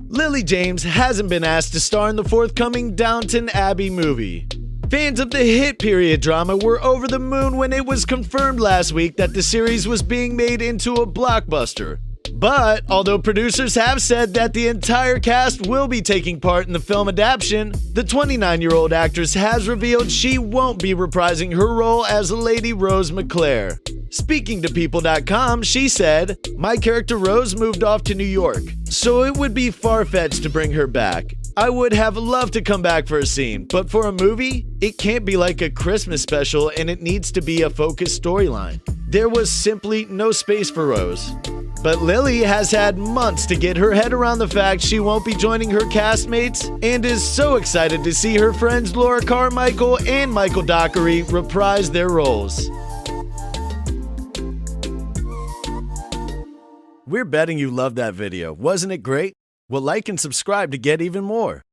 Lily James hasn't been asked to star in the forthcoming Downton Abbey movie. Fans of the hit period drama were over the moon when it was confirmed last week that the series was being made into a blockbuster. But although producers have said that the entire cast will be taking part in the film adaptation, the 29-year-old actress has revealed she won't be reprising her role as Lady Rose MacClare. Speaking to People.com, she said, "My character Rose moved off to New York, so it would be far-fetched to bring her back. I would have loved to come back for a scene, but for a movie, it can't be like a Christmas special and it needs to be a focused storyline. There was simply no space for Rose." But Lily has had months to get her head around the fact she won't be joining her castmates and is so excited to see her friends Laura Carmichael and Michael Dockery reprise their roles. We're betting you loved that video. Wasn't it great? Well, like and subscribe to get even more.